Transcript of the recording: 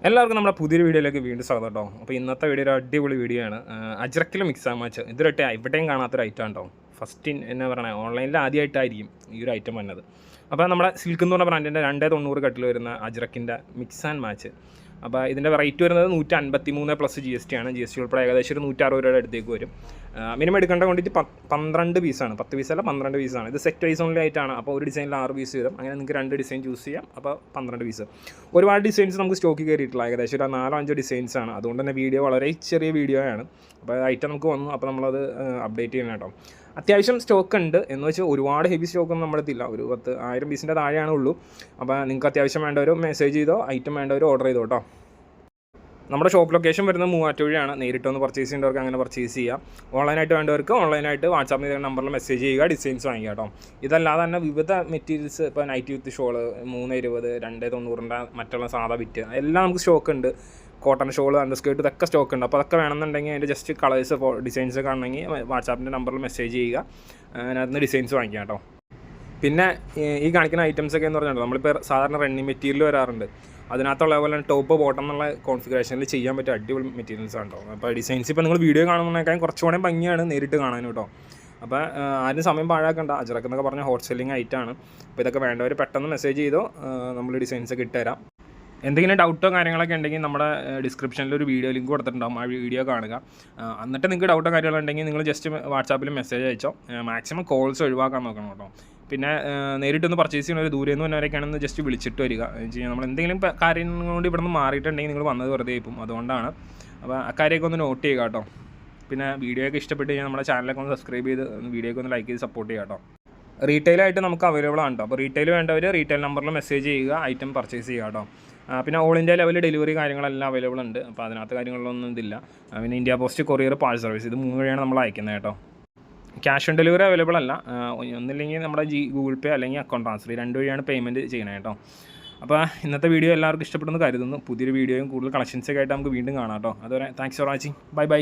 എല്ലാവർക്കും നമ്മുടെ പുതിയൊരു വീഡിയോയിലേക്ക് വീണ്ടും സ്വാഗതം കേട്ടോ. അപ്പോൾ ഇന്നത്തെ വീഡിയോ ഒരു അടിപൊളി വീഡിയോ ആണ്. അജ്രക്കിൽ മിക്സ് മാച്ച് ഇതൊരട്ടെ എവിടെയും കാണാത്തൊരു ഐറ്റം ഉണ്ടോ. ഫസ്റ്റ് എന്നാ പറയുക, ഓൺലൈനിൽ ആദ്യമായിട്ടായിരിക്കും ഈ ഒരു ഐറ്റം വന്നത്. അപ്പോൾ നമ്മുടെ സിൽക്ക് എന്ന് പറഞ്ഞ ബ്രാൻഡിൻ്റെ 290 കട്ടിൽ വരുന്ന അജ്രക്കിൻ്റെ മിക്സ് ആൻഡ് മാച്ച്. അപ്പോൾ ഇതിൻ്റെ റേറ്റ് വരുന്നത് 153 പ്ലസ് GST ആണ്. GST ഉൾപ്പെടെ ഏകദേശം ഒരു 160 രൂപയുടെ അടുത്തേക്ക് വരും. മിനിമം എടുക്കേണ്ട ക്വാണ്ടിറ്റി 12 പീസാണ്. 10 പീസല്ല 12 പീസാണ്. ഇത് സെറ്റ് വൈസ് ഓൺലി ആയിട്ടാണ്. അപ്പോൾ ഒരു ഡിസൈനിൽ 6 പീസ് വരും. അങ്ങനെ നിങ്ങൾക്ക് 2 ഡിസൈൻ ചൂസ് ചെയ്യാം. അപ്പോൾ 12 പീസ്. ഒരുപാട് ഡിസൈൻസ് നമുക്ക് സ്റ്റോക്ക് കയറിയിട്ടില്ല. ഏകദേശം ഒരു 4-5 ഡിസൈൻസാണ്. അതുകൊണ്ട് തന്നെ വീഡിയോ വളരെ ചെറിയ വീഡിയോ ആണ്. അപ്പോൾ ഐറ്റം നമുക്ക് വന്നു. അപ്പോൾ നമ്മളത് അപ്ഡേറ്റ് ചെയ്യണം കേട്ടോ. അത്യാവശ്യം സ്റ്റോക്ക് ഉണ്ട് എന്ന് വെച്ചാൽ ഒരുപാട് ഹെവി സ്റ്റോക്കൊന്നും നമ്മുടെ അടുത്തില്ല. ഒരു 10,000 പീസിൻ്റെ താഴെയാണ് ഉള്ളൂ. അപ്പോൾ നിങ്ങൾക്ക് അത്യാവശ്യം വേണ്ടവർ മെസ്സേജ് ചെയ്തോ, ഐറ്റം വേണ്ടവർ ഓർഡർ ചെയ്തോ കേട്ടോ. നമ്മുടെ ഷോപ്പ് ലൊക്കേഷൻ വരുന്നത് മൂവാറ്റുപുഴയാണ്. നേരിട്ട് വന്ന് പർച്ചേസ് ചെയ്യേണ്ടവർക്ക് അങ്ങനെ പർച്ചേസ് ചെയ്യാം. ഓൺലൈനായിട്ട് വേണ്ടവർക്ക് ഓൺലൈനായിട്ട് വാട്സാപ്പിൽ നമ്പറിൽ മെസ്സേജ് ചെയ്യുക, ഡിസൈൻസ് വാങ്ങിക്കുക കേട്ടോ. ഇതല്ലാതെ തന്നെ വിവിധ മെറ്റീരിയൽസ്, ഇപ്പോൾ നൈറ്റ് വിത്ത് ഷോള് 320, 290 മറ്റുള്ള സാധാ വിറ്റ് എല്ലാം നമുക്ക് സ്റ്റോക്ക് ഉണ്ട്. കോട്ടൺ ഷോൾ, അണ്ടർസ്കേർട്ട് ഇതൊക്കെ സ്റ്റോക്ക് ഉണ്ട്. അപ്പോൾ അതൊക്കെ വേണമെന്നുണ്ടെങ്കിൽ അതിൻ്റെ ജസ്റ്റ് കളേഴ്സ് ഡിസൈൻസ് കാണണമെങ്കിൽ വാട്സാപ്പിൻ്റെ നമ്പറിൽ മെസ്സേജ് ചെയ്യുക, അതിനകത്ത് ഡിസൈൻസ് വാങ്ങിക്കുക കേട്ടോ. പിന്നെ ഈ കാണിക്കുന്ന ഐറ്റംസൊക്കെ എന്ന് പറഞ്ഞാൽ നമ്മളിപ്പോൾ സാധാരണ റണ്ണിങ് മെറ്റീരിയൽ വരാറുണ്ട്. അതിനകത്തുള്ള പോലെ ടോപ്പ് ബോട്ടം എന്നുള്ള കോൺഫിഗറേഷനിൽ ചെയ്യാൻ പറ്റിയ അടിപൊളി മെറ്റീരിയൽസ് ആണ് കേട്ടോ. അപ്പോൾ ഡിസൈൻസ് ഇപ്പോൾ നിങ്ങൾ വീഡിയോ കാണുന്നതിനേക്കാൾ കുറച്ചുകൂടെ ഭംഗിയാണ് നേരിട്ട് കാണാൻ കേട്ടോ. അപ്പോൾ ആരും സമയം പാഴാക്കണ്ട. അജ്രക്ക് എന്നൊക്കെ പറഞ്ഞ ഹോട്ട് സെല്ലിംഗ് ഐറ്റമാണ്. അപ്പോൾ ഇതൊക്കെ വേണ്ടവർ പെട്ടെന്ന് മെസ്സേജ് ചെയ്തോ, നമ്മൾ ഡിസൈൻസൊക്കെ ഇട്ടുതരാം. എന്തെങ്കിലും ഡൗട്ടോ കാര്യങ്ങളൊക്കെ ഉണ്ടെങ്കിൽ നമ്മുടെ ഡിസ്ക്രിപ്ഷനിൽ ഒരു വീഡിയോ ലിങ്ക് കൊടുത്തിട്ടുണ്ടാകും. ആ വീഡിയോ കാണുക. എന്നിട്ട് നിങ്ങൾക്ക് ഡൗട്ടോ കാര്യങ്ങളുണ്ടെങ്കിൽ നിങ്ങൾ ജസ്റ്റ് വാട്സാപ്പിൽ മെസ്സേജ് അയച്ചോ. മാക്സിമം കോൾസ് ഒഴിവാക്കാൻ നോക്കണം കേട്ടോ. പിന്നെ നേരിട്ടൊന്ന് പർച്ചേസ് ചെയ്യുന്ന ഒരു ദൂരെ നിന്ന് വന്നവരൊക്കെയാണെന്ന് ജസ്റ്റ് വിളിച്ചിട്ട് വരിക. നമ്മൾ എന്തെങ്കിലും കാര്യം കൊണ്ട് ഇവിടെ നിന്ന് മാറിയിട്ടുണ്ടെങ്കിൽ നിങ്ങൾ വന്നത് വെറുതെ ആയിപ്പോൾ. അതുകൊണ്ടാണ്. അപ്പോൾ ആ കാര്യമൊക്കെ ഒന്ന് നോട്ട് ചെയ്യുക കേട്ടോ. പിന്നെ വീഡിയോയൊക്കെ ഇഷ്ടപ്പെട്ട് കഴിഞ്ഞാൽ നമ്മുടെ ചാനലൊക്കെ ഒന്ന് സബ്സ്ക്രൈബ് ചെയ്ത് വീഡിയോയൊക്കെ ഒന്ന് ലൈക്ക് ചെയ്ത് സപ്പോർട്ട് ചെയ്യുക കേട്ടോ. റീറ്റെയിലായിട്ട് നമുക്ക് അവൈലബിൾ ആണ് കേട്ടോ. അപ്പോൾ റീറ്റെയിൽ വേണ്ടവർ റീറ്റെയിൽ നമ്പറിൽ മെസ്സേജ് ചെയ്യുക, ഐറ്റം പർച്ചേസ് ചെയ്യുക കേട്ടോ. പിന്നെ ഓൾ ഇന്ത്യ ലെവലിൽ ഡെലിവറി കാര്യങ്ങളെല്ലാം അവൈലബിൾ ഉണ്ട്. അപ്പോൾ അതിനകത്ത് കാര്യങ്ങളിലൊന്നും ഇതില്ല. പിന്നെ India post, courier, parcel service ഇത് 3 വഴിയാണ് നമ്മൾ അയക്കുന്നത് കേട്ടോ. ക്യാഷ് ഓൺ ഡെലിവറി അവൈലബിൾ അല്ല. ഒന്നില്ലെങ്കിൽ നമ്മുടെ ഗൂഗിൾ പേ അല്ലെങ്കിൽ അക്കൗണ്ട് ട്രാൻസ്ഫർ 2 വഴിയാണ് പേയ്മെൻറ്റ് ചെയ്യണത് കേട്ടോ. അപ്പോൾ ഇന്നത്തെ വീഡിയോ എല്ലാവർക്കും ഇഷ്ടപ്പെടുന്നു കരുതുന്നു. പുതിയൊരു വീഡിയോയും കൂടുതൽ കളക്ഷൻസൊക്കെ ആയിട്ട് നമുക്ക് വീണ്ടും കാണാം കേട്ടോ. അതുവരെ thanks for watching. Bye bye.